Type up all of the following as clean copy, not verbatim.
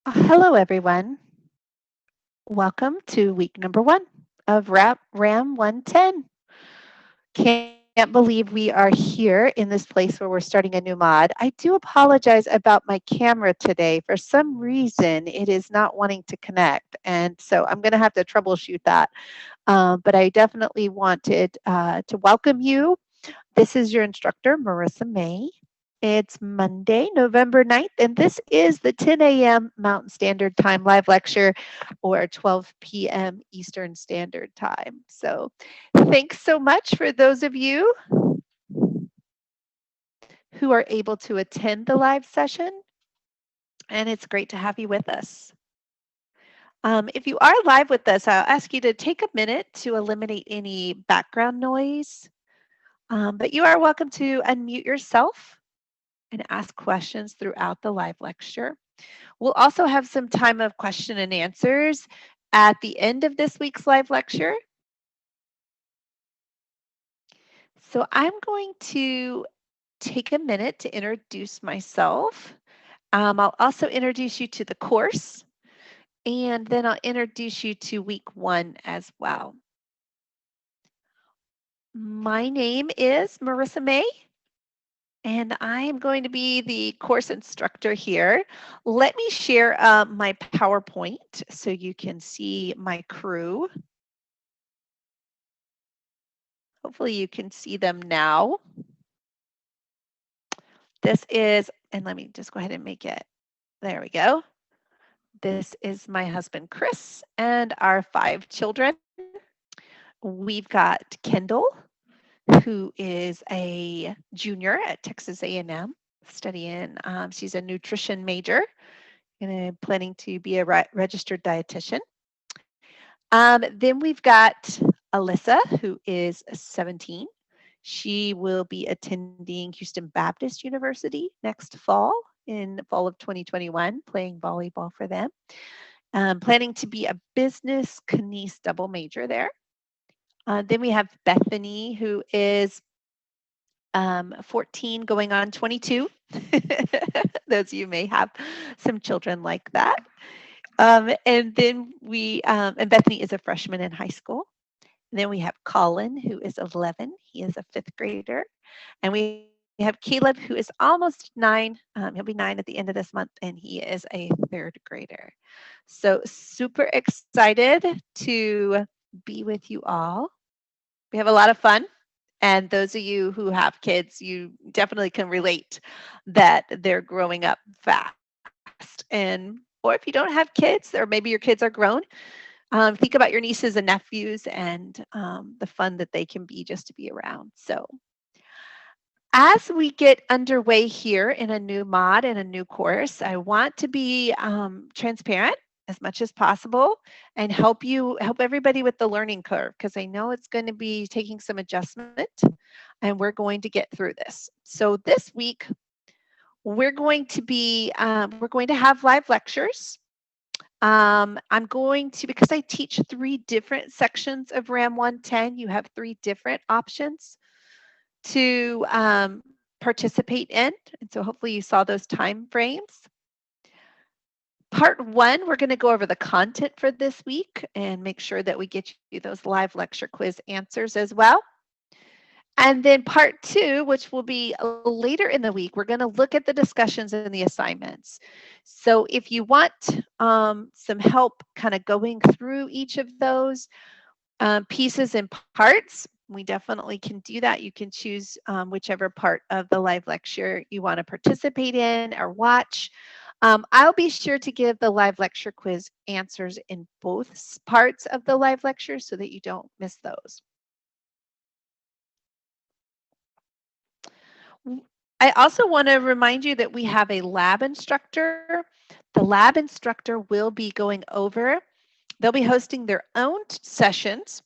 Hello, everyone. Welcome to week number 1 of RAM110. Can't believe we are here in this place where we're starting a new mod. I do apologize about my camera today. For some reason, it is not wanting to connect, and so I'm going to have to troubleshoot that. But I definitely wanted to welcome you. This is your instructor, Marissa May. It's Monday, November 9th, and this is the 10 a.m. Mountain Standard Time live lecture or 12 p.m. Eastern Standard Time. So thanks so much for those of you who are able to attend the live session, and it's great to have you with us. If you are live with us, I'll ask you to take a minute to eliminate any background noise, but you are welcome to unmute yourself and ask questions throughout the live lecture. We'll also have some time of question and answers at the end of this week's live lecture. So I'm going to take a minute to introduce myself. I'll also introduce you to the course, and then I'll introduce you to week 1 as well. My name is Marissa May, and I am going to be the course instructor here. Let me share my PowerPoint so you can see my crew. Hopefully you can see them now. This is, and let me just go ahead and make it, there we go. This is my husband, Chris, and our 5 children. We've got Kendall, who is a junior at Texas A&M, studying, she's a nutrition major and planning to be a registered dietitian. Then we've got Alyssa, who is 17. She will be attending Houston Baptist University next fall, in fall of 2021, playing volleyball for them. Planning to be a business kines double major there. Then we have Bethany, who is 14 going on 22. Those of you may have some children like that. And then and Bethany is a freshman in high school. And then we have Colin, who is 11. He is a 5th grader. And we have Caleb, who is almost 9. He'll be 9 at the end of this month, and he is a 3rd grader. So super excited to be with you all. We have a lot of fun. And those of you who have kids, you definitely can relate that they're growing up fast. And or if you don't have kids, or maybe your kids are grown, think about your nieces and nephews and the fun that they can be just to be around. So as we get underway here in a new mod and a new course, I want to be transparent as much as possible and help everybody with the learning curve, because I know it's going to be taking some adjustment and we're going to get through this. So this week, we're going to have live lectures. I'm going to, because I teach 3 different sections of RAM110, you have 3 different options to participate in. And so hopefully you saw those time frames. Part 1, we're going to go over the content for this week and make sure that we get you those live lecture quiz answers as well. And then part 2, which will be later in the week, we're going to look at the discussions and the assignments. So if you want some help kind of going through each of those pieces and parts, we definitely can do that. You can choose whichever part of the live lecture you want to participate in or watch. I'll be sure to give the live lecture quiz answers in both parts of the live lecture so that you don't miss those. I also want to remind you that we have a lab instructor. The lab instructor will be going over, they'll be hosting their own sessions,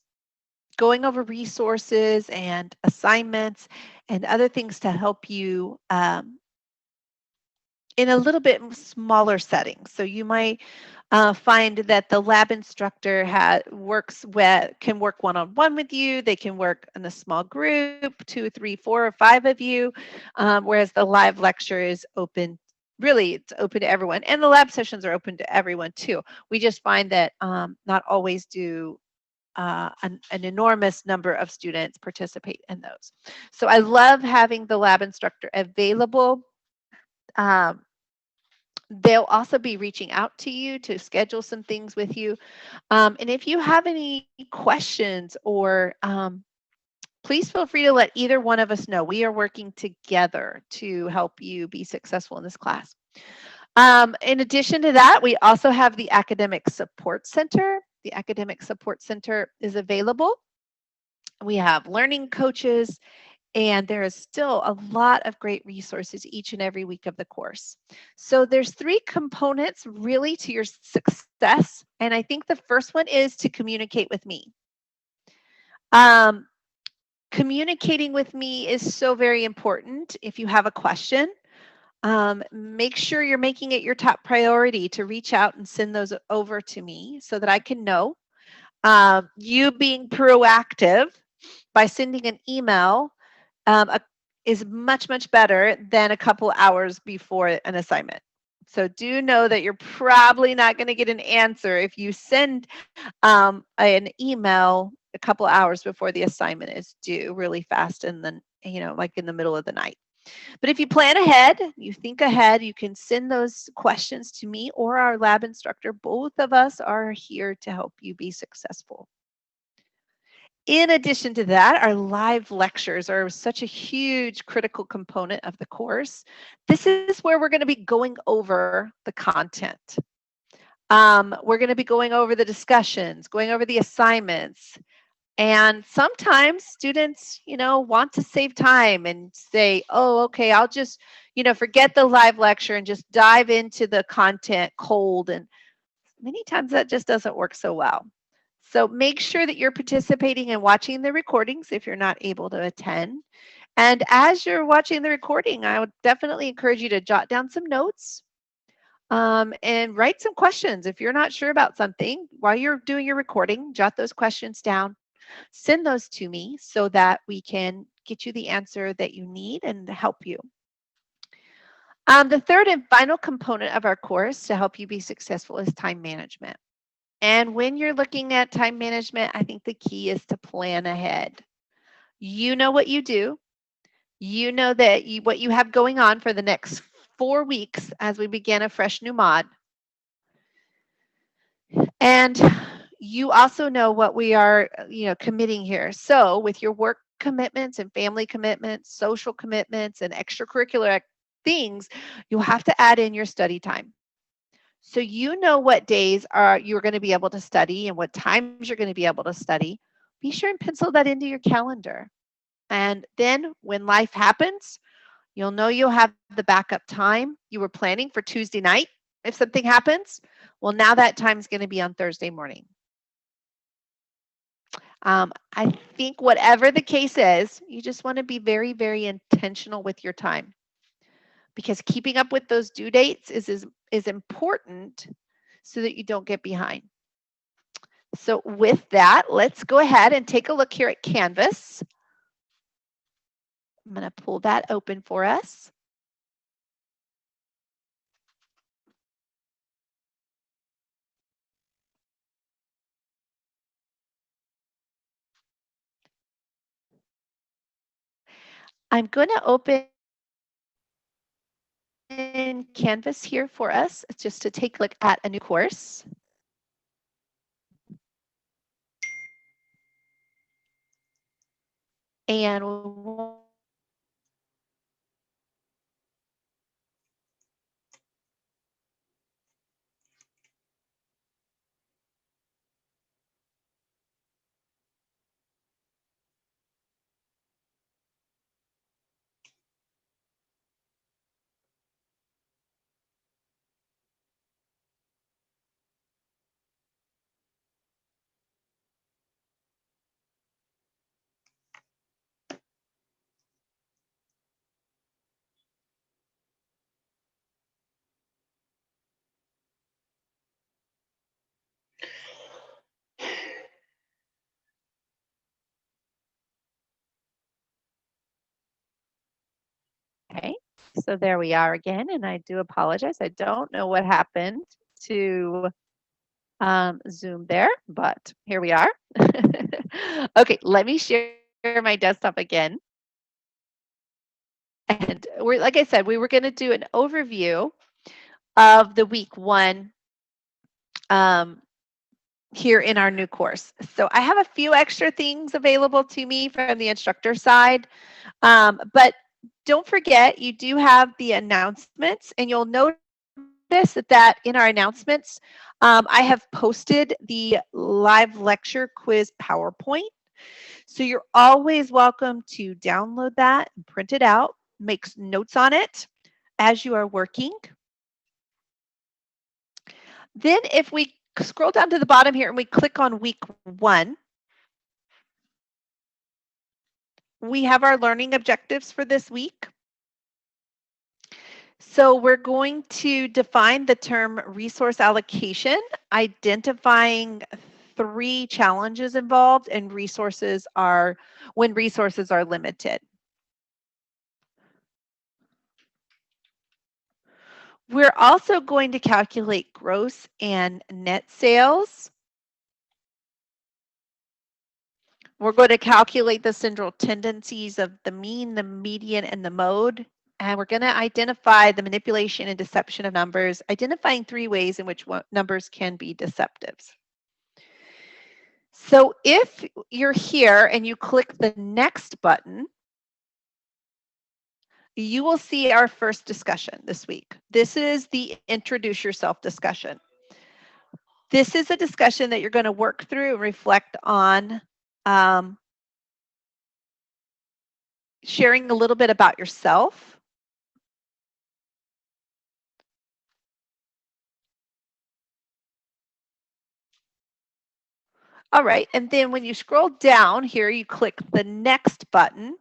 going over resources and assignments and other things to help you in a little bit smaller setting. So you might find that the lab instructor can work one-on-one with you. They can work in a small group, 2, 3, 4, or 5 of you, whereas the live lecture is open really it's open to everyone, and the lab sessions are open to everyone too. We just find that not always do an enormous number of students participate in those. So I love having the lab instructor available. Um, they'll also be reaching out to you to schedule some things with you. And if you have any questions or please feel free to let either one of us know. We are working together to help you be successful in this class. In addition to that, we also have the Academic Support Center. The Academic Support Center is available. We have learning coaches, and there is still a lot of great resources each and every week of the course. So there's three components really to your success, and I think the first one is to communicate with me. Communicating with me is so very important. If you have a question, make sure you're making it your top priority to reach out and send those over to me so that I can know. You being proactive by sending an email a, is much, much better than a couple hours before an assignment. So do know that you're probably not going to get an answer if you send an email a couple hours before the assignment is due really fast and then, like in the middle of the night. But if you plan ahead, you think ahead, you can send those questions to me or our lab instructor. Both of us are here to help you be successful. In addition to that, our live lectures are such a huge critical component of the course. This is where we're going to be going over the content. We're going to be going over the discussions, going over the assignments. And sometimes students, want to save time and say, oh, okay, I'll just, forget the live lecture and just dive into the content cold. And many times that just doesn't work so well. So make sure that you're participating and watching the recordings if you're not able to attend. And as you're watching the recording, I would definitely encourage you to jot down some notes and write some questions. If you're not sure about something while you're doing your recording, jot those questions down, send those to me so that we can get you the answer that you need and help you. The third and final component of our course to help you be successful is time management. And when you're looking at time management, I think the key is to plan ahead. You know what you do. You know that what you have going on for the next 4 weeks as we begin a fresh new mod. And you also know what we are, committing here. So with your work commitments and family commitments, social commitments, and extracurricular things, you'll have to add in your study time. So you know what days you're going to be able to study and what times you're going to be able to study. Be sure and pencil that into your calendar. And then when life happens, you'll know you'll have the backup time. You were planning for Tuesday night. If something happens, well, now that time is going to be on Thursday morning. I think whatever the case is, you just want to be very, very intentional with your time, because keeping up with those due dates is important so that you don't get behind. So with that, let's go ahead and take a look here at Canvas. I'm going to pull that open for us. I'm going to open Canvas here for us just to take a look at a new course. And So there we are again, and I do apologize. I don't know what happened to Zoom there, but here we are. Okay, let me share my desktop again. And we're, like I said, we were going to do an overview of the week 1 um, here in our new course. So I have a few extra things available to me from the instructor side, but don't forget you do have the announcements, and you'll notice that in our announcements, I have posted the LiveLecture quiz PowerPoint. So you're always welcome to download that and print it out, make notes on it as you are working. Then if we scroll down to the bottom here and we click on week 1, we have our learning objectives for this week. So we're going to define the term resource allocation, identifying 3 challenges involved and when resources are limited. We're also going to calculate gross and net sales. We're going to calculate the central tendencies of the mean, the median, and the mode. And we're going to identify the manipulation and deception of numbers, identifying 3 ways in which numbers can be deceptive. So if you're here and you click the next button, you will see our first discussion this week. This is the introduce yourself discussion. This is a discussion that you're going to work through and reflect on, sharing a little bit about yourself. All right, and then when you scroll down here, you click the next button,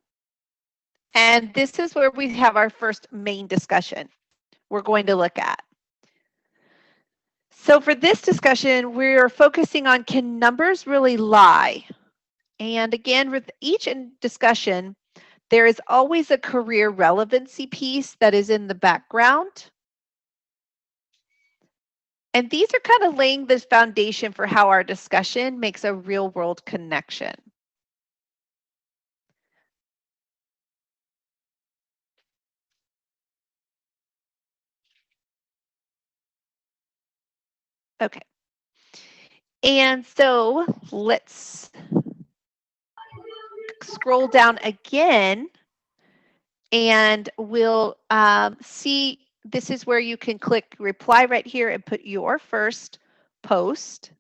and this is where we have our first main discussion we're going to look at. So for this discussion, we're focusing on, can numbers really lie? And again, with each discussion, there is always a career relevancy piece that is in the background. And these are kind of laying this foundation for how our discussion makes a real world connection. Okay. And so let's scroll down again, and we'll see, this is where you can click reply right here and put your first post.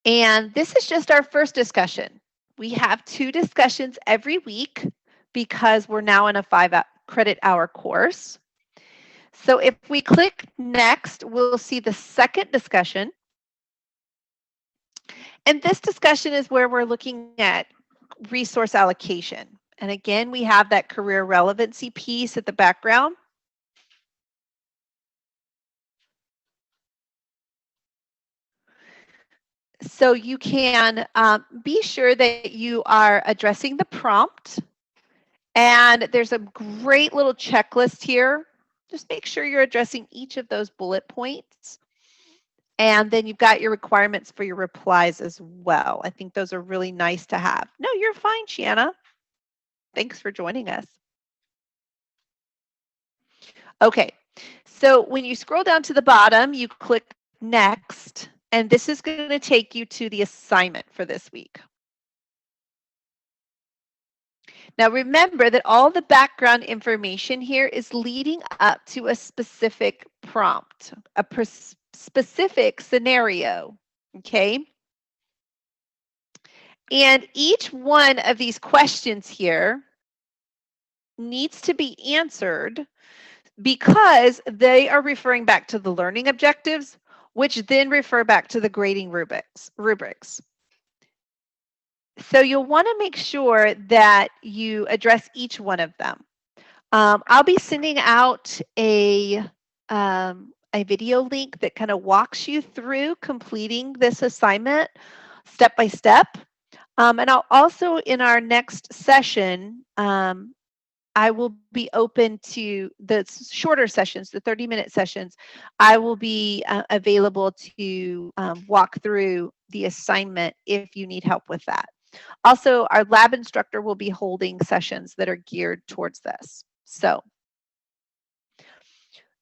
And this is just our first discussion. We have 2 discussions every week because we're now in a 5 credit hour course. So if we click next, we'll see the second discussion. And this discussion is where we're looking at resource allocation. And again, we have that career relevancy piece at the background. So you can be sure that you are addressing the prompt. And there's a great little checklist here. Just make sure you're addressing each of those bullet points. And then you've got your requirements for your replies as well. I think those are really nice to have. No, you're fine, Shanna. Thanks for joining us. Okay, so when you scroll down to the bottom, you click next, and this is going to take you to the assignment for this week. Now remember that all the background information here is leading up to a specific prompt, a specific scenario, okay? And each one of these questions here needs to be answered because they are referring back to the learning objectives, which then refer back to the grading rubrics. So you'll want to make sure that you address each one of them. I'll be sending out a video link that kind of walks you through completing this assignment step by step. And I'll also, in our next session, I will be open to the shorter sessions, the 30-minute sessions. I will be available to walk through the assignment if you need help with that. Also, our lab instructor will be holding sessions that are geared towards this. So,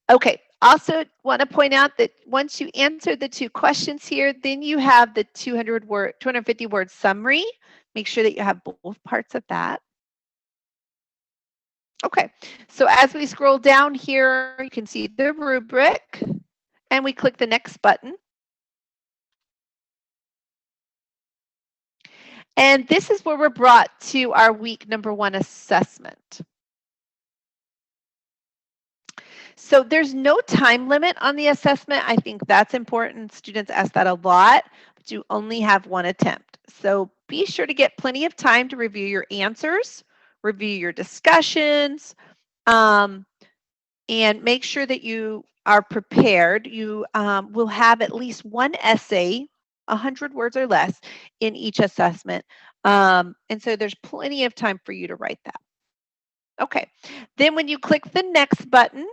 okay. Also want to point out that once you answer the 2 questions here, then you have the 250 word summary. Make sure that you have both parts of that. Okay, so as we scroll down here, you can see the rubric, and we click the next button. And this is where we're brought to our week number 1 assessment. So there's no time limit on the assessment. I think that's important. Students ask that a lot, but you only have 1 attempt. So be sure to get plenty of time to review your answers, review your discussions, and make sure that you are prepared. You will have at least 1 essay, 100 words or less, in each assessment. And so there's plenty of time for you to write that. Okay, then when you click the next button,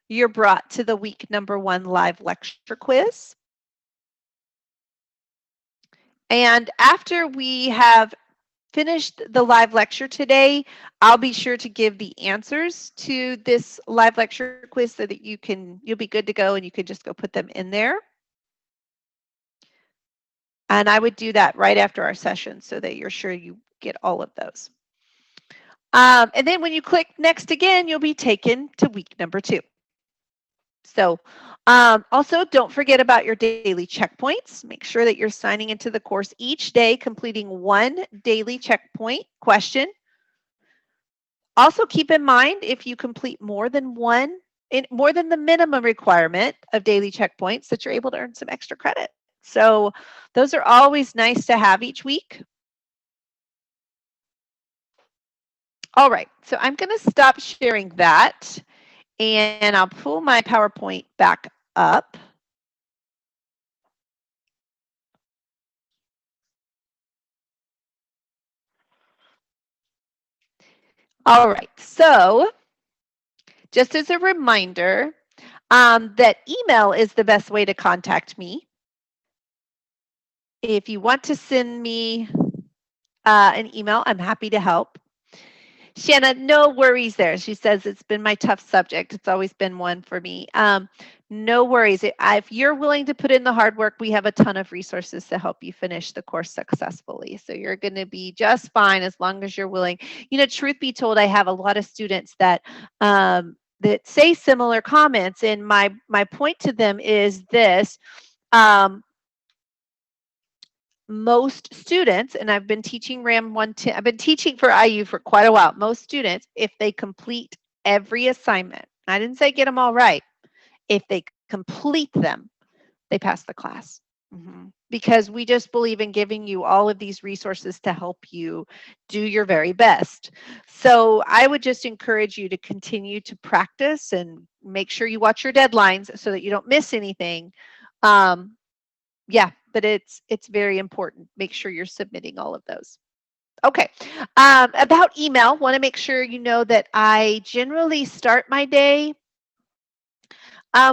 you're brought to the week number 1 live lecture quiz. And after we have finished the live lecture today, I'll be sure to give the answers to this live lecture quiz so that you'll be good to go and you can just go put them in there. And I would do that right after our session so that you're sure you get all of those. And then when you click next again, you'll be taken to week number 2. So also don't forget about your daily checkpoints. Make sure that you're signing into the course each day, completing 1 daily checkpoint question. Also keep in mind if you complete more than the minimum requirement of daily checkpoints that you're able to earn some extra credit. So those are always nice to have each week. All right, so I'm going to stop sharing that and I'll pull my PowerPoint back up. All right, so just as a reminder, that email is the best way to contact me. If you want to send me an email, I'm happy to help. Shanna, no worries there. She says it's been my tough subject. It's always been one for me. No worries. If you're willing to put in the hard work, we have a ton of resources to help you finish the course successfully. So you're going to be just fine as long as you're willing. You know, truth be told, I have a lot of students that say similar comments, and my point to them is this. Most students, and I've been teaching RAM110, I've been teaching for IU for quite a while. Most students, if they complete every assignment, I didn't say get them all right, if they complete them, they pass the class. Because we just believe in giving you all of these resources to help you do your very best. So I would just encourage you to continue to practice and make sure you watch your deadlines so that you don't miss anything. Yeah, but it's very important. Make sure you're submitting all of those. Okay, about email, want to make sure you know that I generally start my day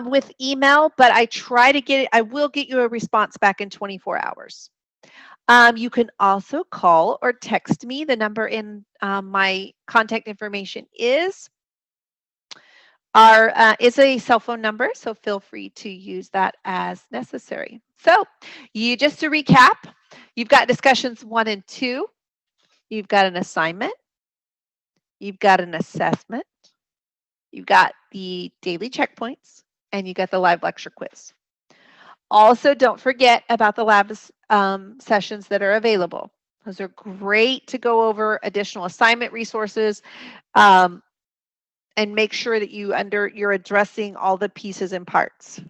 with email, but I try to get it. I will get you a response back in 24 hours. You can also call or text me. The number in my contact information is a cell phone number, so feel free to use that as necessary. So just to recap, you've got discussions 1 and 2, you've got an assignment, you've got an assessment, you've got the daily checkpoints, and you got the live lecture quiz. Also, don't forget about the lab sessions that are available. Those are great to go over additional assignment resources, and make sure that you're addressing all the pieces and parts.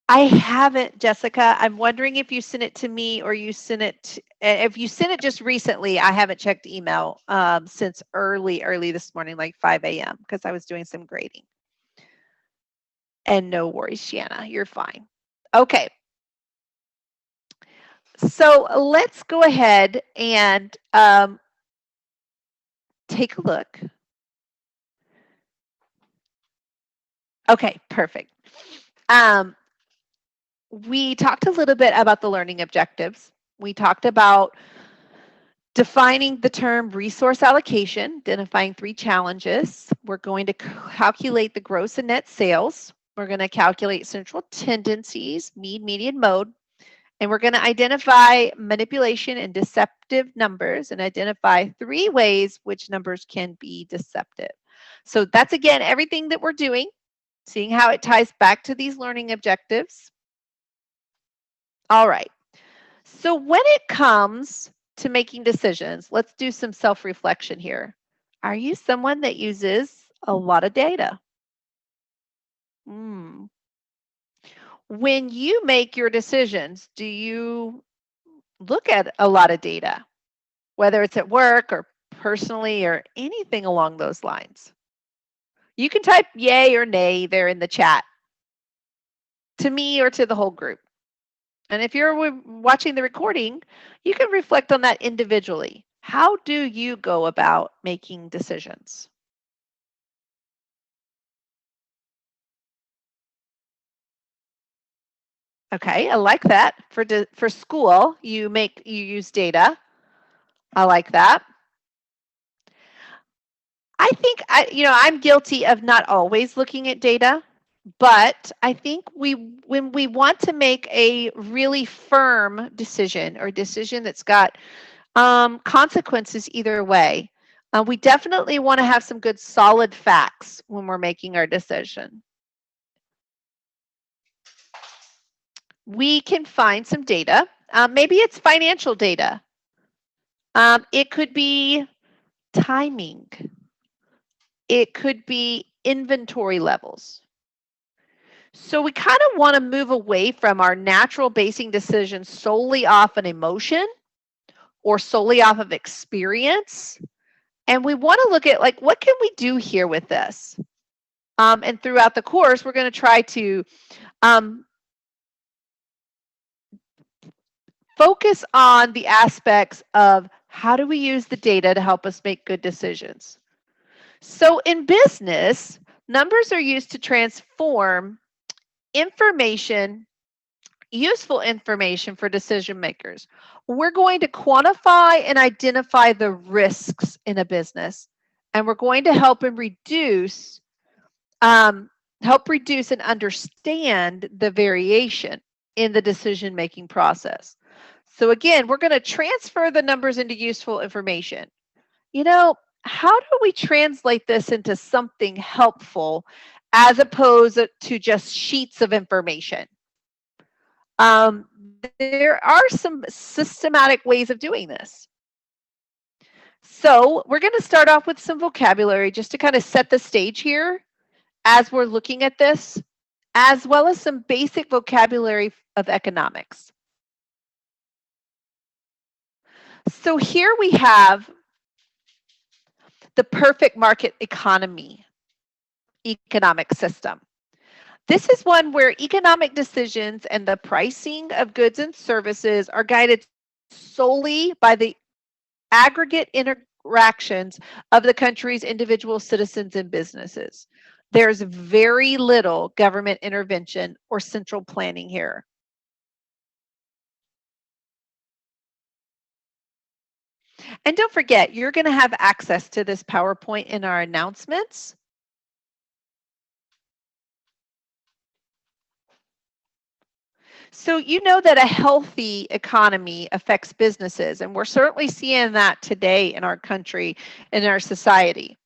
I haven't, Jessica. I'm wondering if you sent it to me or you sent it. If you sent it just recently, I haven't checked email since early this morning, like 5 a.m. because I was doing some grading. And no worries, Shanna, you're fine. Okay. So let's go ahead and take a look. Okay, perfect. We talked a little bit about the learning objectives. We talked about defining the term resource allocation, identifying 3 challenges. We're going to calculate the gross and net sales. We're going to calculate central tendencies, mean, median, mode. And we're going to identify manipulation and deceptive numbers and identify 3 ways which numbers can be deceptive. So that's, again, everything that we're doing, seeing how it ties back to these learning objectives. All right. So when it comes to making decisions, let's do some self-reflection here. Are you someone that uses a lot of data? When you make your decisions, do you look at a lot of data, whether it's at work or personally or anything along those lines? You can type yay or nay there in the chat to me or to the whole group. And if you're watching the recording, you can reflect on that individually. How do you go about making decisions? Okay, I like that. For school, you use data. I like that. I think I'm guilty of not always looking at data, but I think when we want to make a really firm decision or decision that's got consequences either way, we definitely want to have some good solid facts when we're making our decision. We can find some data. Maybe it's financial data. It could be timing. It could be inventory levels. So we kind of want to move away from our natural basing decisions solely off an emotion or solely off of experience. And we want to look at, like, what can we do here with this? And throughout the course, we're going to try to focus on the aspects of how do we use the data to help us make good decisions. So in business, numbers are used to transform information, useful information for decision makers. We're going to quantify and identify the risks in a business, and we're going to help reduce and understand the variation in the decision-making process. So again, we're going to transfer the numbers into useful information. How do we translate this into something helpful as opposed to just sheets of information? There are some systematic ways of doing this. So we're going to start off with some vocabulary just to kind of set the stage here as we're looking at this, as well as some basic vocabulary of economics. So here we have the perfect market economy economic system. This is one where economic decisions and the pricing of goods and services are guided solely by the aggregate interactions of the country's individual citizens and businesses. There's very little government intervention or central planning here. And don't forget, you're going to have access to this PowerPoint in our announcements. So you know that a healthy economy affects businesses, and we're certainly seeing that today in our country, in our society.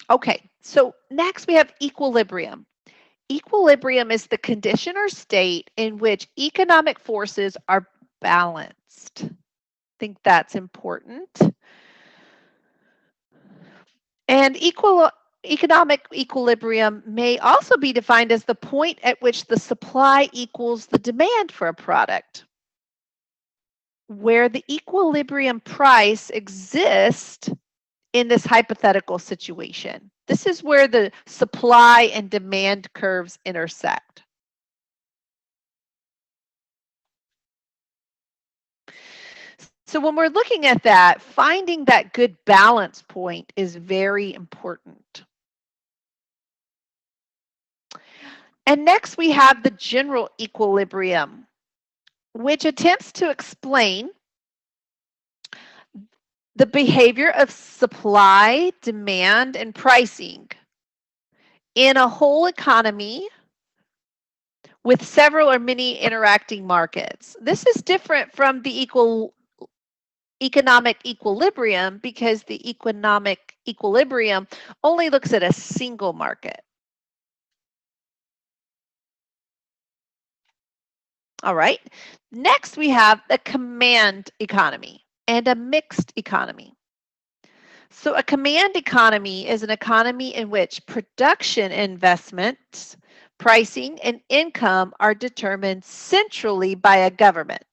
Okay, so next we have equilibrium. Equilibrium is the condition or state in which economic forces are balanced. I think that's important. And economic equilibrium may also be defined as the point at which the supply equals the demand for a product. where the equilibrium price exists in this hypothetical situation. This is where the supply and demand curves intersect. So when we're looking at that, finding that good balance point is very important. And next we have the general equilibrium, which attempts to explain the behavior of supply, demand, and pricing in a whole economy with several or many interacting markets. This is different from the economic equilibrium because the economic equilibrium only looks at a single market. All right. Next, we have a command economy and a mixed economy. So a command economy is an economy in which production investments, pricing, and income are determined centrally by a government.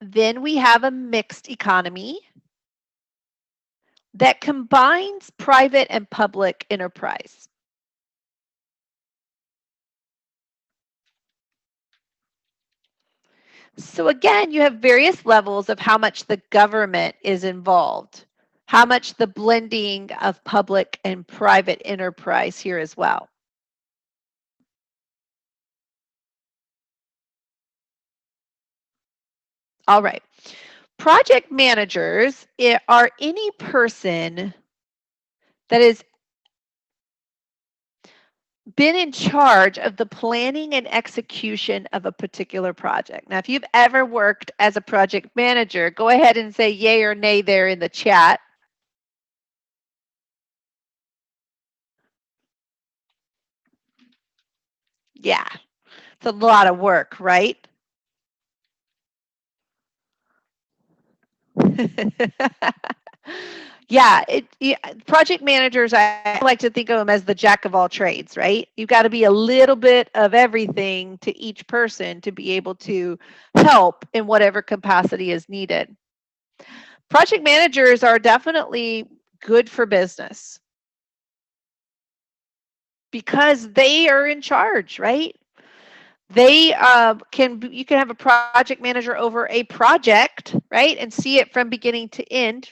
Then we have a mixed economy that combines private and public enterprise. So again, you have various levels of how much the government is involved, how much the blending of public and private enterprise here as well. All right. Project managers are any person that has been in charge of the planning and execution of a particular project. Now, if you've ever worked as a project manager, go ahead and say yay or nay there in the chat. Yeah, it's a lot of work, right? Yeah, project managers, I like to think of them as the jack of all trades, right? You've got to be a little bit of everything to each person to be able to help in whatever capacity is needed. Project managers are definitely good for business because they are in charge, right? They you can have a project manager over a project, right, and see it from beginning to end.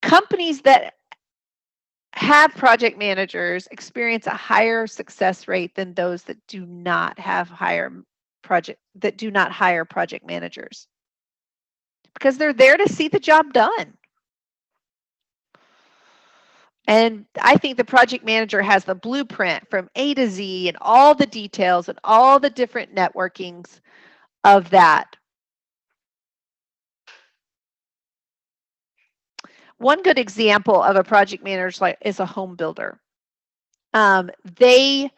Companies that have project managers experience a higher success rate than those that do not hire project managers because they're there to see the job done. And I think the project manager has the blueprint from A to Z and all the details and all the different networkings of that. One good example of a project manager is a home builder. They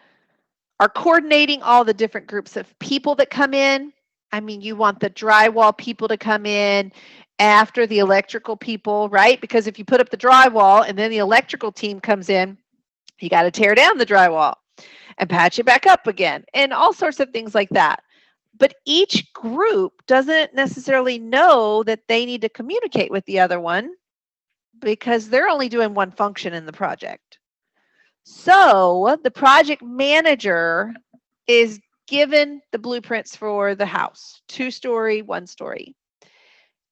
are coordinating all the different groups of people that come in. I mean, you want the drywall people to come in after the electrical people, right? Because if you put up the drywall and then the electrical team comes in, you got to tear down the drywall and patch it back up again and all sorts of things like that. But each group doesn't necessarily know that they need to communicate with the other one because they're only doing one function in the project. So the project manager is given the blueprints for the house, 2-story, 1-story.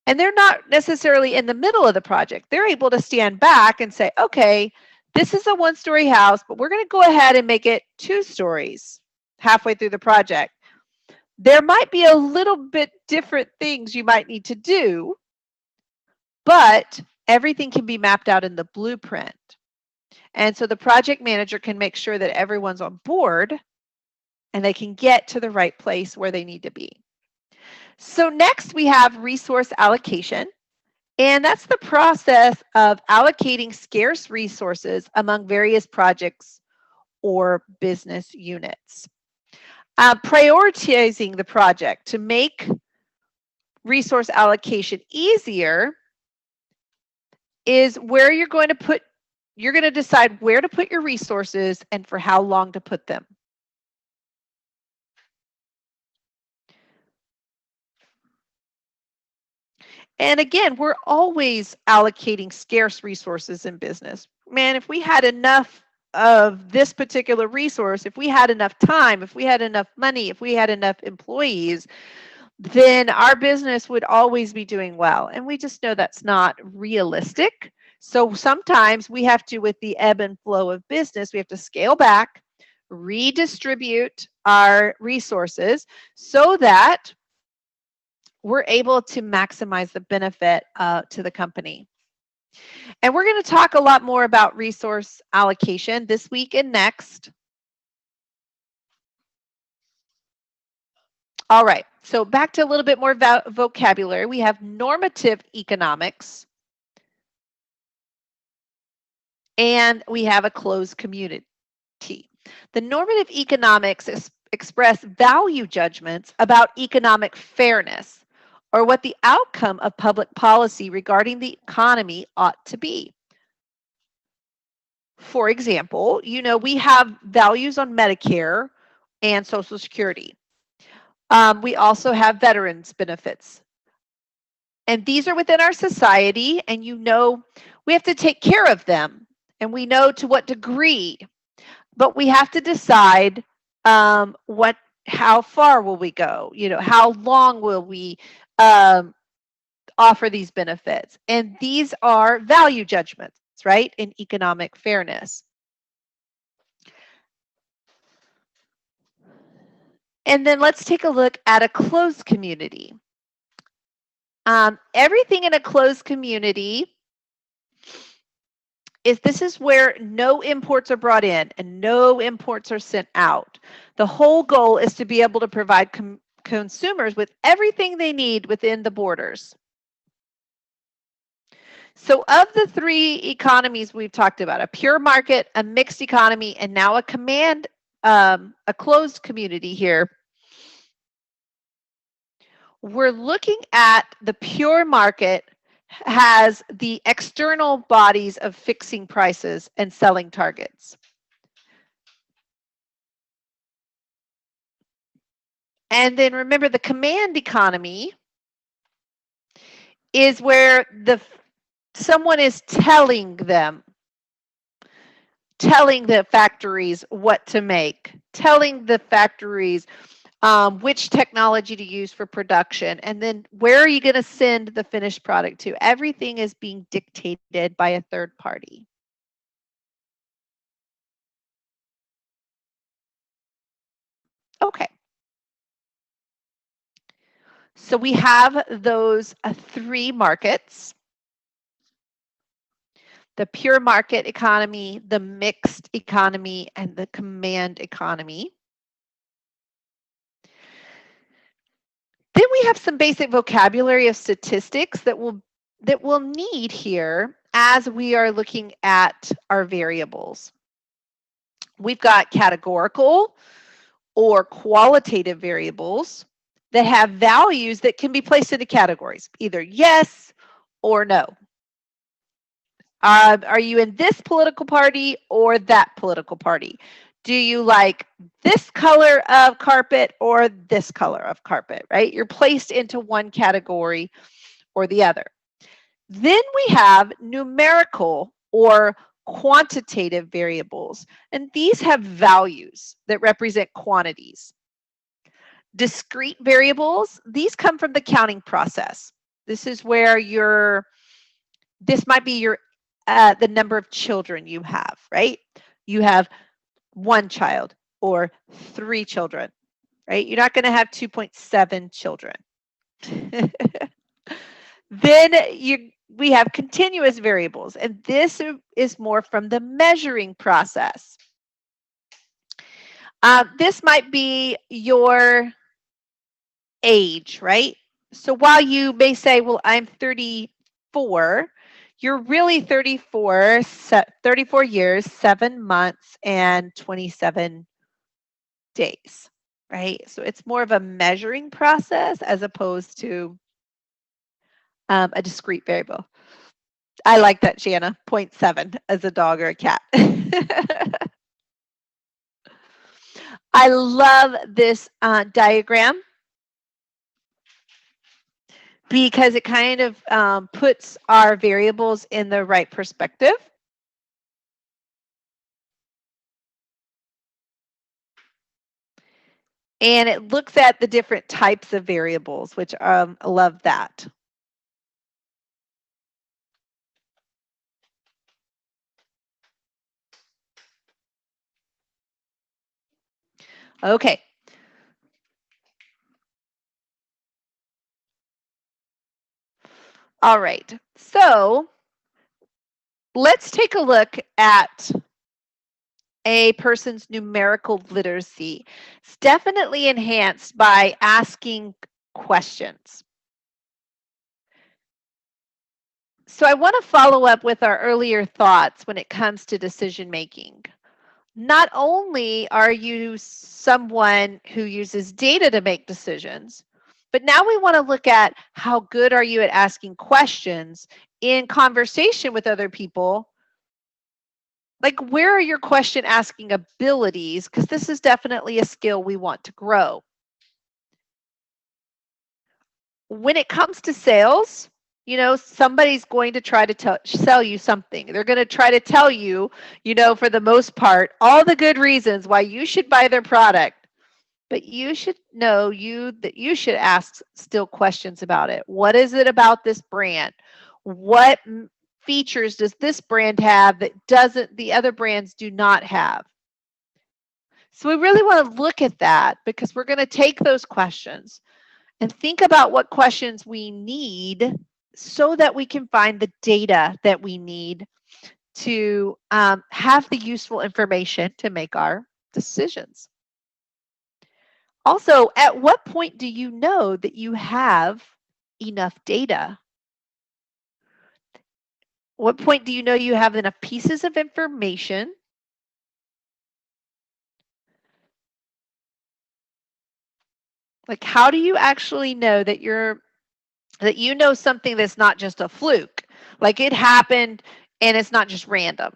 And they're not necessarily in the middle of the project. They're able to stand back and say, okay, this is a 1-story house, but we're going to go ahead and make it 2 stories halfway through the project. There might be a little bit different things you might need to do, but everything can be mapped out in the blueprint. And so the project manager can make sure that everyone's on board and they can get to the right place where they need to be. So next we have resource allocation, and that's the process of allocating scarce resources among various projects or business units. Prioritizing the project to make resource allocation easier is where you're going to decide where to put your resources and for how long to put them. And again, we're always allocating scarce resources in business. Man, if we had enough of this particular resource, if we had enough time, if we had enough money, if we had enough employees, then our business would always be doing well. And we just know that's not realistic. So sometimes we have to, with the ebb and flow of business, we have to scale back, redistribute our resources so that we're able to maximize the benefit to the company. And we're going to talk a lot more about resource allocation this week and next. All right, so back to a little bit more vocabulary. We have normative economics, and we have a closed community. The normative economics express value judgments about economic fairness or what the outcome of public policy regarding the economy ought to be. For example, we have values on Medicare and Social Security. We also have veterans benefits. And these are within our society, and we have to take care of them, and we know to what degree, but we have to decide how far will we go? How long will we offer these benefits? And these are value judgments, right, in economic fairness. And then let's take a look at a closed community. Everything in a closed community this is where no imports are brought in and no imports are sent out. The whole goal is to be able to provide consumers with everything they need within the borders. So of the three economies we've talked about, a pure market, a mixed economy, and now a closed community here, we're looking at the pure market has the external bodies of fixing prices and selling targets. And then remember, the command economy is where someone is telling the factories what to make, telling the factories which technology to use for production, and then where are you going to send the finished product to? Everything is being dictated by a third party. Okay. So we have those three markets: the pure market economy, the mixed economy, and the command economy. Then we have some basic vocabulary of statistics that we'll need here as we are looking at our variables. We've got categorical or qualitative variables that have values that can be placed into categories, either yes or no. Are you in this political party or that political party? Do you like this color of carpet or this color of carpet, right? You're placed into one category or the other. Then we have numerical or quantitative variables, and these have values that represent quantities. Discrete variables, these come from the counting process. This is where this might be the number of children you have, right? You have one child or 3 children, right? You're not going to have 2.7 children. Then we have continuous variables, and this is more from the measuring process. This might be your age, right? So while you may say, well, I'm 34, you're really 34 years, 7 months, and 27 days, right? So it's more of a measuring process as opposed to a discrete variable. I like that, Shanna, 0.7 as a dog or a cat. I love this diagram. because it kind of puts our variables in the right perspective. And it looks at the different types of variables, which I love that. Okay. All right. So let's take a look at a person's numerical literacy. It's definitely enhanced by asking questions. So I want to follow up with our earlier thoughts when it comes to decision making. Not only are you someone who uses data to make decisions, but now we want to look at how good are you at asking questions in conversation with other people. Like, where are your question asking abilities? Because this is definitely a skill we want to grow. When it comes to sales, you know, somebody's going to try to sell you something. They're going to try to tell you, you know, for the most part, all the good reasons why you should buy their product. But you should know that you should ask still questions about it. What is it about this brand? What features does this brand have that the other brands do not have? So we really want to look at that, because we're going to take those questions and think about what questions we need so that we can find the data that we need to have the useful information to make our decisions. Also, at what point do you know that you have enough data? What point do you know you have enough pieces of information like, how do you actually know that you know something that's not just a fluke, like it happened and it's not just random,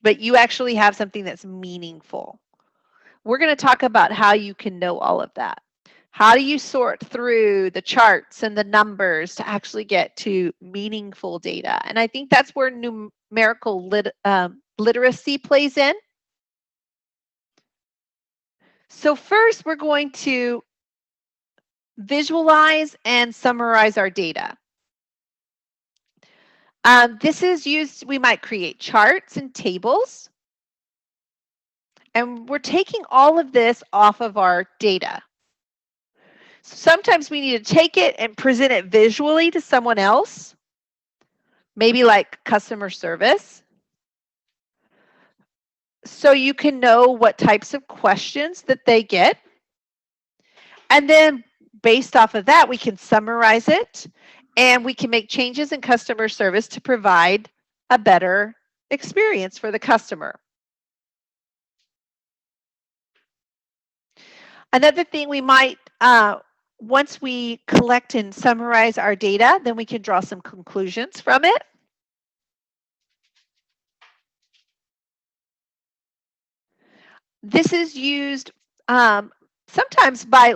but you actually have something that's meaningful? We're going to talk about how you can know all of that. How do you sort through the charts and the numbers to actually get to meaningful data? And I think that's where numerical literacy plays in. So first, we're going to visualize and summarize our data. This is used, we might create charts and tables. And we're taking all of this off of our data. Sometimes we need to take it and present it visually to someone else, maybe like customer service, so you can know what types of questions that they get. And then based off of that, we can summarize it and we can make changes in customer service to provide a better experience for the customer. Another thing we might, once we collect and summarize our data, then we can draw some conclusions from it. This is used sometimes by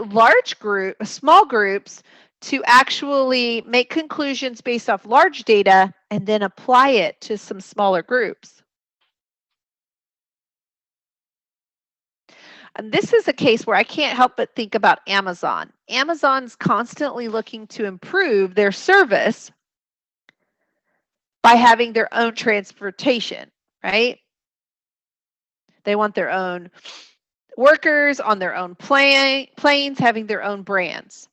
small groups to actually make conclusions based off large data and then apply it to some smaller groups. And this is a case where I can't help but think about Amazon. Amazon's constantly looking to improve their service by having their own transportation, right? They want their own workers on their own planes, having their own brands.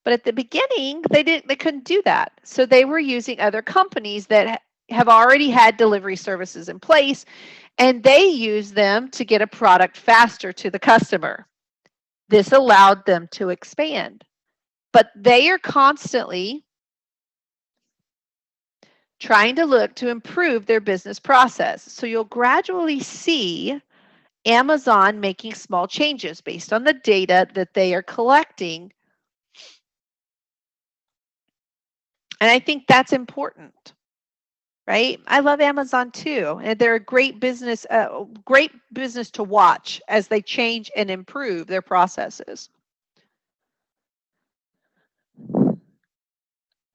But at the beginning, they couldn't do that. So they were using other companies that have already had delivery services in place, and they use them to get a product faster to the customer. This allowed them to expand. But they are constantly trying to look to improve their business process. So you'll gradually see Amazon making small changes based on the data that they are collecting. And I think that's important. Right? I love Amazon too. And they're a great business to watch as they change and improve their processes.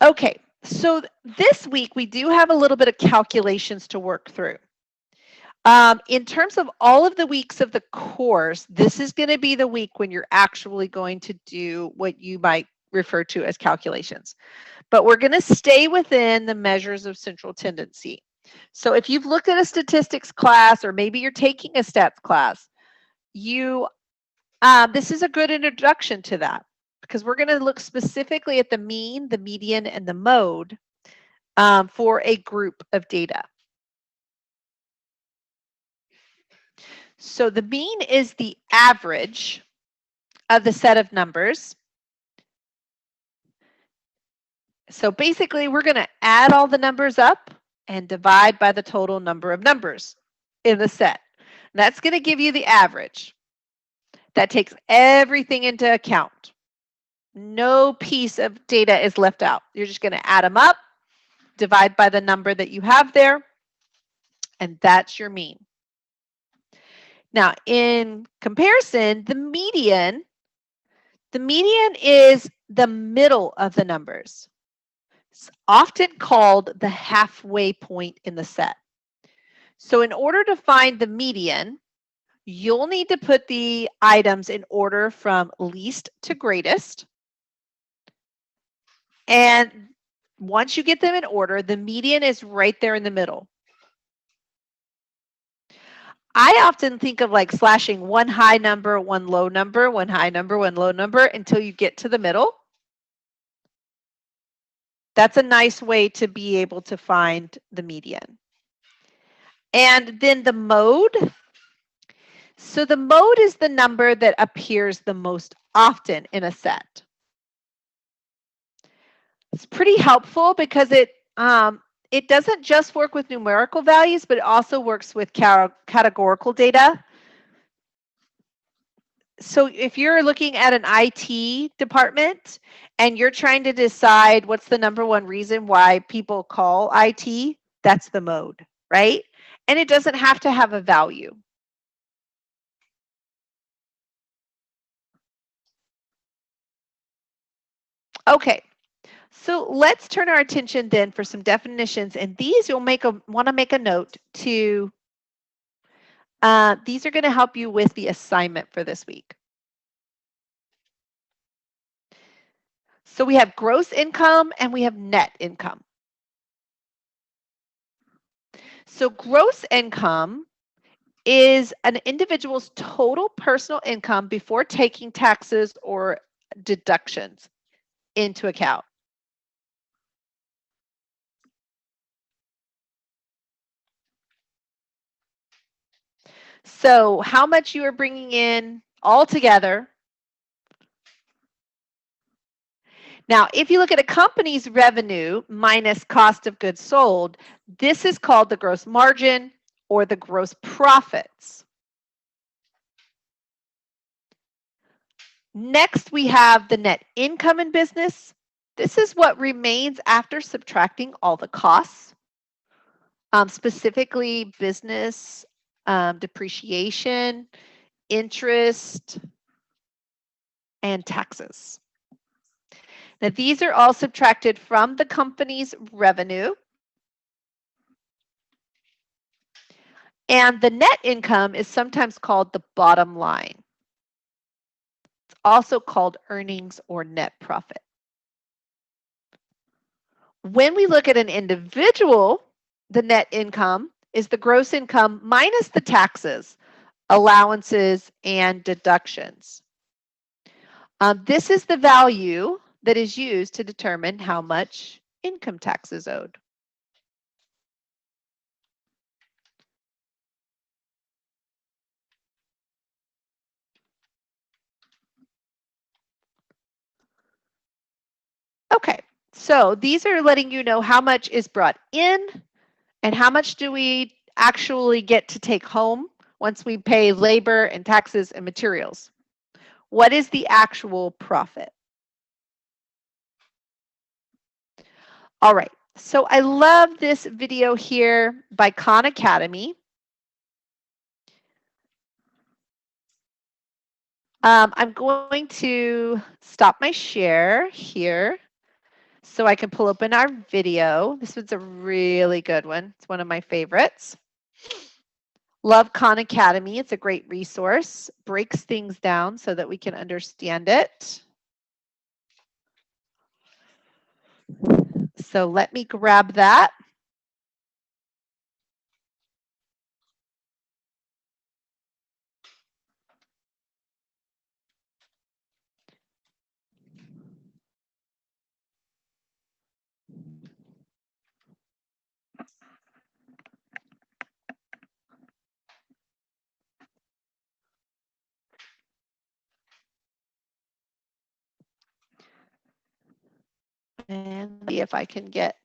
Okay, so this week we do have a little bit of calculations to work through. In terms of all of the weeks of the course, this is going to be the week when you're actually going to do what you might refer to as calculations. But we're going to stay within the measures of central tendency. So if you've looked at a statistics class, or maybe you're taking a stats class, this is a good introduction to that, because we're going to look specifically at the mean, the median, and the mode for a group of data. So the mean is the average of the set of numbers. So basically, we're going to add all the numbers up and divide by the total number of numbers in the set. That's going to give you the average. That takes everything into account. No piece of data is left out. You're just going to add them up, divide by the number that you have there, and that's your mean. Now, in comparison, the median is the middle of the numbers. It's often called the halfway point in the set. So in order to find the median, you'll need to put the items in order from least to greatest. And once you get them in order, the median is right there in the middle. I often think of like slashing one high number, one low number, one high number, one low number until you get to the middle. That's a nice way to be able to find the median. And then the mode. So the mode is the number that appears the most often in a set. It's pretty helpful because it doesn't just work with numerical values, but it also works with categorical data. So if you're looking at an IT department and you're trying to decide what's the number one reason why people call IT, that's the mode, right? And it doesn't have to have a value. Okay, so let's turn our attention then for some definitions, and these you'll want to make a note to. These are going to help you with the assignment for this week. So we have gross income and we have net income. So gross income is an individual's total personal income before taking taxes or deductions into account. So how much you are bringing in altogether. Now, if you look at a company's revenue minus cost of goods sold, this is called the gross margin or the gross profits. Next, we have the net income in business. This is what remains after subtracting all the costs, specifically business depreciation, interest, and taxes. Now, these are all subtracted from the company's revenue. And the net income is sometimes called the bottom line. It's also called earnings or net profit. When we look at an individual, the net income is the gross income minus the taxes, allowances, and deductions. This is the value that is used to determine how much income tax is owed. Okay, so these are letting you know how much is brought in and how much do we actually get to take home once we pay labor and taxes and materials. What is the actual profit? All right, so I love this video here by Khan Academy. I'm going to stop my share here So I can pull open our video. This one's a really good one. It's one of my favorites. Love Khan Academy. It's a great resource. Breaks things down so that we can understand it. So let me grab that. And see if I can get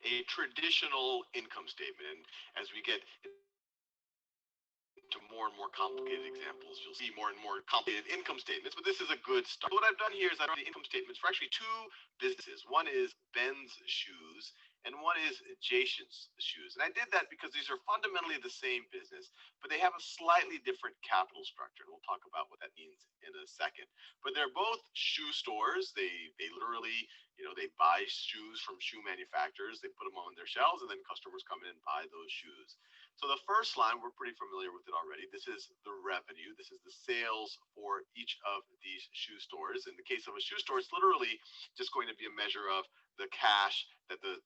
a traditional income statement. And as we get to more and more complicated examples, you'll see more and more complicated income statements, but this is a good start. So what I've done here is I've done the income statements for actually two businesses. One is Ben's Shoes, and one is Jason's Shoes. And I did that because these are fundamentally the same business, but they have a slightly different capital structure. And we'll talk about what that means in a second. But they're both shoe stores. They literally, they buy shoes from shoe manufacturers. They put them on their shelves, and then customers come in and buy those shoes. So the first line, we're pretty familiar with it already. This is the revenue. This is the sales for each of these shoe stores. In the case of a shoe store, it's literally just going to be a measure of the cash that the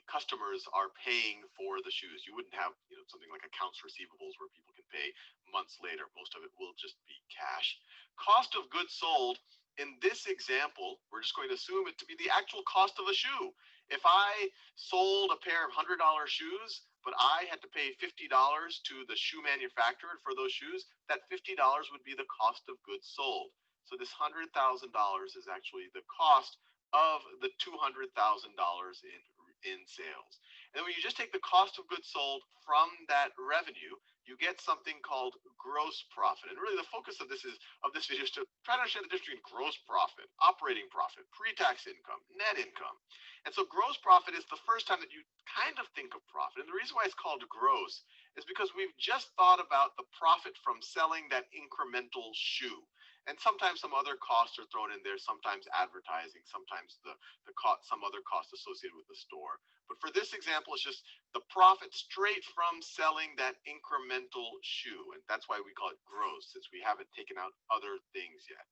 customers are paying for the shoes. You wouldn't have something like accounts receivables where people can pay months later. Most of it will just be cash. Cost of goods sold, in this example, we're just going to assume it to be the actual cost of a shoe. If I sold a pair of $100 shoes, but I had to pay $50 to the shoe manufacturer for those shoes, that $50 would be the cost of goods sold. So this $100,000 is actually the cost of the $200,000 in sales. And then when you just take the cost of goods sold from that revenue, you get something called gross profit. And really the focus of this video is to try to understand the difference between gross profit, operating profit, pre-tax income, net income. And so gross profit is the first time that you kind of think of profit. And the reason why it's called gross is because we've just thought about the profit from selling that incremental shoe. And sometimes some other costs are thrown in there, sometimes advertising, sometimes some other cost associated with the store. But for this example, it's just the profit straight from selling that incremental shoe. And that's why we call it gross, since we haven't taken out other things yet.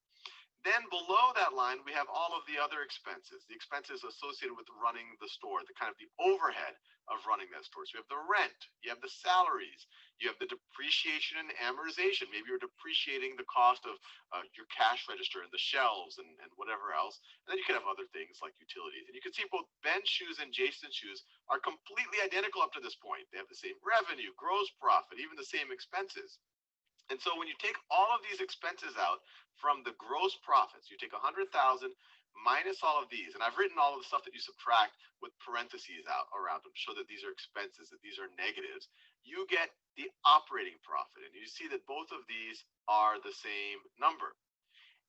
Then below that line, we have all of the other expenses, the expenses associated with running the store, the kind of the overhead of running that store. So you have the rent, you have the salaries, you have the depreciation and amortization. Maybe you're depreciating the cost of your cash register and the shelves and whatever else. And then you can have other things like utilities. And you can see both Ben's Shoes and Jason's Shoes are completely identical up to this point. They have the same revenue, gross profit, even the same expenses. And so when you take all of these expenses out from the gross profits, you take 100,000 minus all of these, and I've written all of the stuff that you subtract with parentheses out around them, show that these are expenses, that these are negatives. You get the operating profit, and you see that both of these are the same number.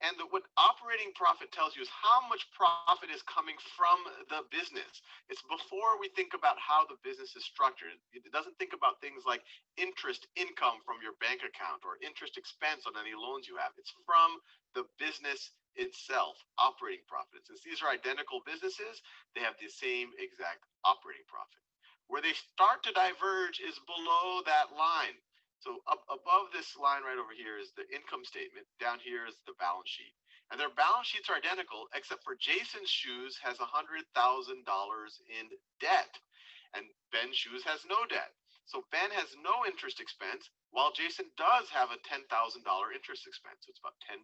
And what operating profit tells you is how much profit is coming from the business. It's before we think about how the business is structured. It doesn't think about things like interest income from your bank account or interest expense on any loans you have. It's from the business itself, operating profit. Since these are identical businesses, they have the same exact operating profit. Where they start to diverge is below that line. So above this line right over here is the income statement. Down here is the balance sheet. And their balance sheets are identical, except for Jason's Shoes has $100,000 in debt. And Ben's Shoes has no debt. So Ben has no interest expense, while Jason does have a $10,000 interest expense. So it's about 10%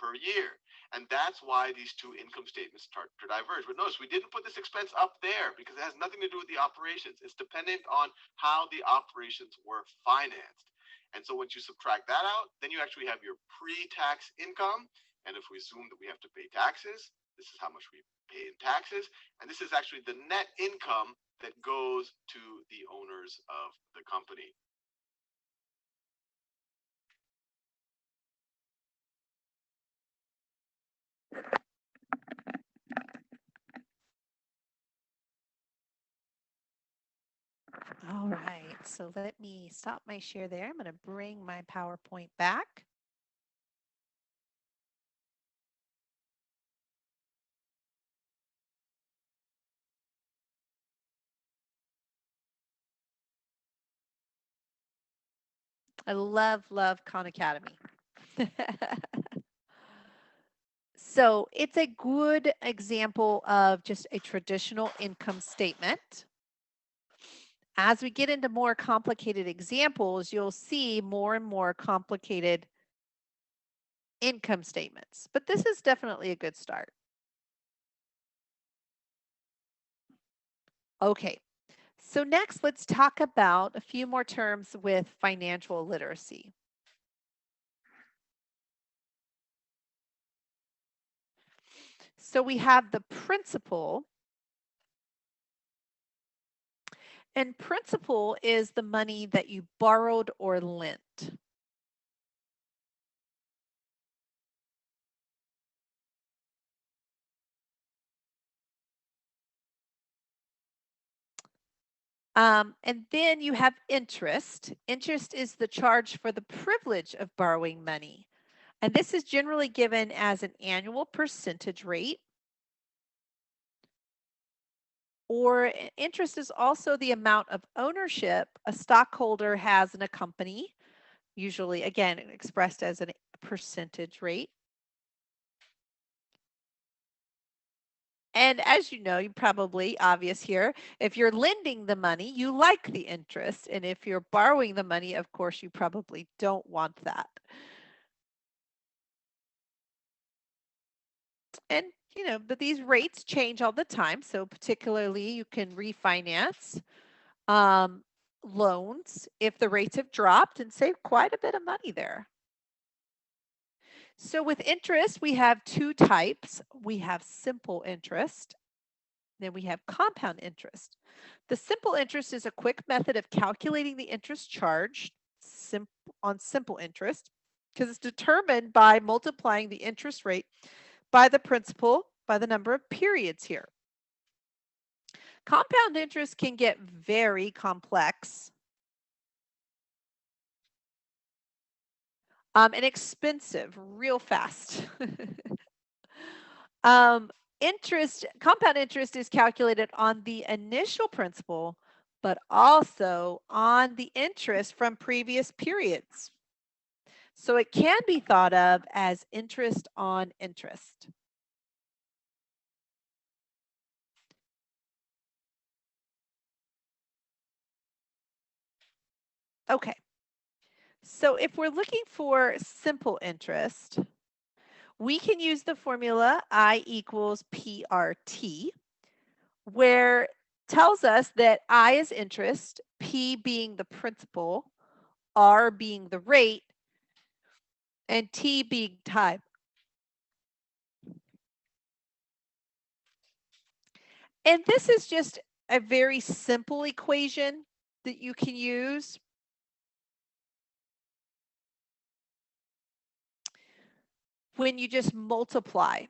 per year. And that's why these two income statements start to diverge. But notice we didn't put this expense up there because it has nothing to do with the operations. It's dependent on how the operations were financed. And so once you subtract that out, then you actually have your pre-tax income. And if we assume that we have to pay taxes, this is how much we pay in taxes. And this is actually the net income that goes to the owners of the company. All right, so let me stop my share there. I'm going to bring my PowerPoint back. I love Khan Academy. So it's a good example of just a traditional income statement. As we get into more complicated examples, you'll see more and more complicated income statements, but this is definitely a good start. Okay, so next let's talk about a few more terms with financial literacy. So we have the principal, and principal is the money that you borrowed or lent. And then you have interest. Interest is the charge for the privilege of borrowing money. And this is generally given as an annual percentage rate. Or interest is also the amount of ownership a stockholder has in a company, usually, again, expressed as a percentage rate. And as you know, you probably obvious here, if you're lending the money, you like the interest. And if you're borrowing the money, of course, you probably don't want that. And, you know, but these rates change all the time. So particularly you can refinance loans if the rates have dropped and save quite a bit of money there. So with interest, we have two types. We have simple interest, then we have compound interest. The simple interest is a quick method of calculating the interest charged on simple interest because it's determined by multiplying the interest rate by the principal by the number of periods here. Compound interest can get very complex and expensive real fast. Compound interest is calculated on the initial principal, but also on the interest from previous periods. So it can be thought of as interest on interest. Okay. So if we're looking for simple interest, we can use the formula I equals PRT, where it tells us that I is interest, P being the principal, R being the rate, and T being time. And this is just a very simple equation that you can use. When you just multiply.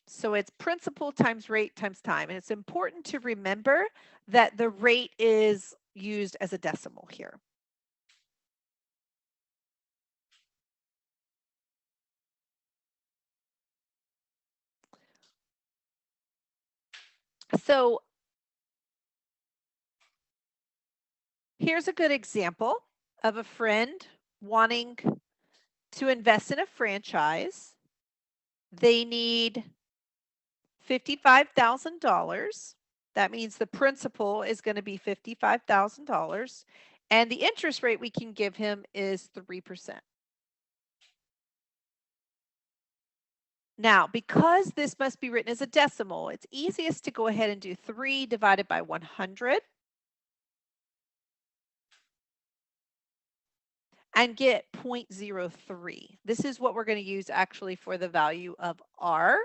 So it's principal times rate times time. And it's important to remember that the rate is used as a decimal here. So here's a good example of a friend wanting to invest in a franchise. They need $55,000. That means the principal is going to be $55,000. And the interest rate we can give him is 3%. Now, because this must be written as a decimal, it's easiest to go ahead and do 3 divided by 100 and get 0.03. This is what we're going to use actually for the value of R.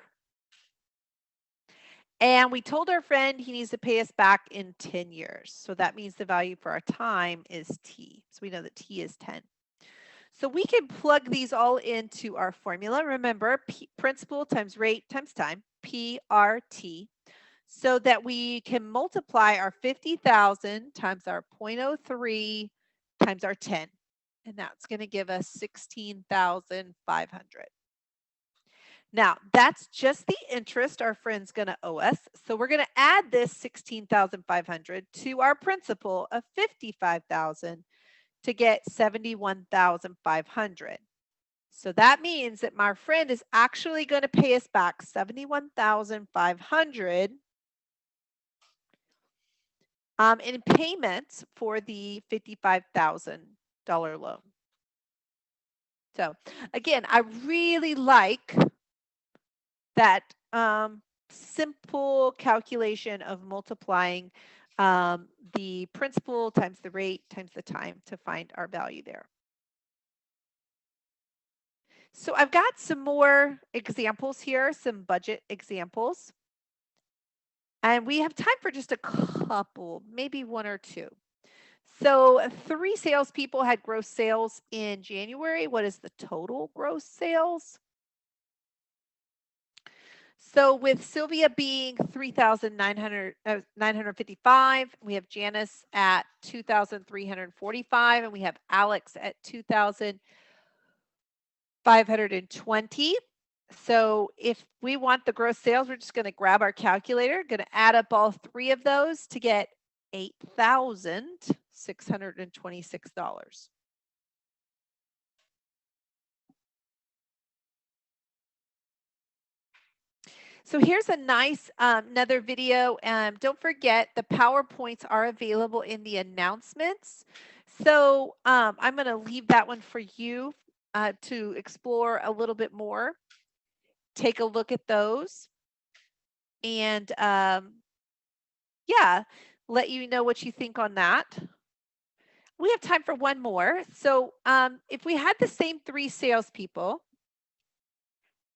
And we told our friend he needs to pay us back in 10 years. So that means the value for our time is T. So we know that T is 10. So we can plug these all into our formula. Remember, principal times rate times time, PRT. so that we can multiply our 50,000 times our 0.03 times our 10. And that's going to give us 16,500. Now, that's just the interest our friend's going to owe us. So we're going to add this 16,500 to our principal of 55,000 to get 71,500. So that means that my friend is actually going to pay us back 71,500 in payments for the $55,000 loan. So again, I really like that simple calculation of multiplying the principal times the rate times the time to find our value there. So I've got some more examples here, some budget examples. And we have time for just a couple, maybe one or two. So 3 salespeople had gross sales in January. What is the total gross sales? So with Sylvia being 3,955, we have Janice at 2,345, and we have Alex at 2,520. So if we want the gross sales, we're just going to grab our calculator, going to add up all 3 of those to get $8,626. So here's a nice another video. Don't forget the PowerPoints are available in the announcements. So I'm going to leave that one for you to explore a little bit more. Take a look at those. And yeah, let you know what you think on that. We have time for one more. So if we had the same 3 salespeople,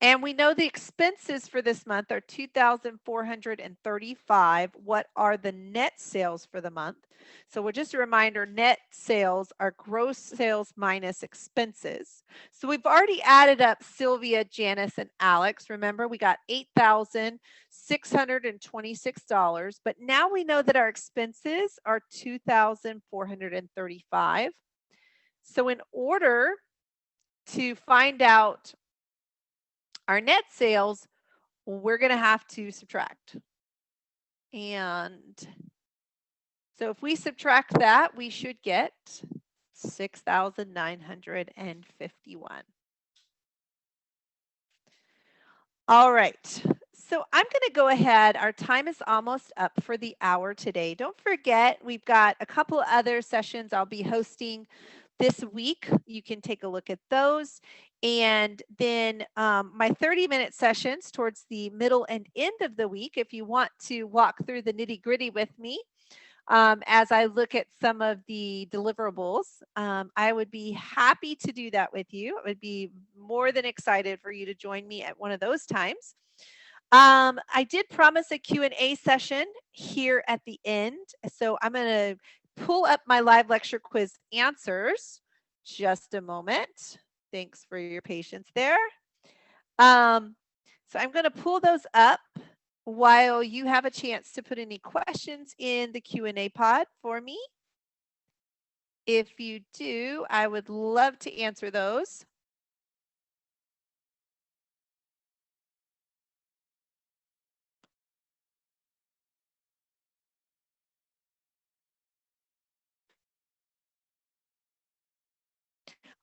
and we know the expenses for this month are $2,435. What are the net sales for the month? So we're just a reminder, net sales are gross sales minus expenses. So we've already added up Sylvia, Janice, and Alex. Remember, we got $8,626, but now we know that our expenses are $2,435. So in order to find out our net sales, we're going to have to subtract. And so if we subtract that, we should get 6,951. All right. So I'm going to go ahead. Our time is almost up for the hour today. Don't forget, we've got a couple other sessions I'll be hosting this week. You can take a look at those. And then my 30-minute sessions towards the middle and end of the week, if you want to walk through the nitty-gritty with me as I look at some of the deliverables, I would be happy to do that with you. I would be more than excited for you to join me at one of those times. I did promise a Q&A session here at the end. So I'm going to pull up my live lecture quiz answers. Just a moment. Thanks for your patience there. So I'm going to pull those up while you have a chance to put any questions in the Q&A pod for me. If you do, I would love to answer those.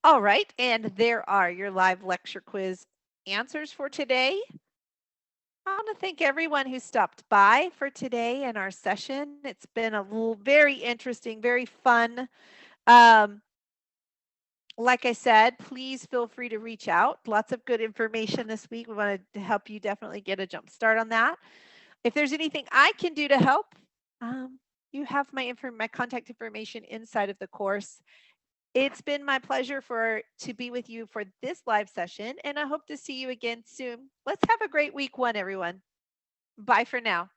All right, and there are your live lecture quiz answers for today. I want to thank everyone who stopped by for today in our session. It's been a very interesting, very fun. Like I said, please feel free to reach out. Lots of good information this week. We wanted to help you definitely get a jump start on that. If there's anything I can do to help, you have my contact information inside of the course. It's been my pleasure to be with you for this live session, and I hope to see you again soon. Let's have a great week 1, everyone. Bye for now.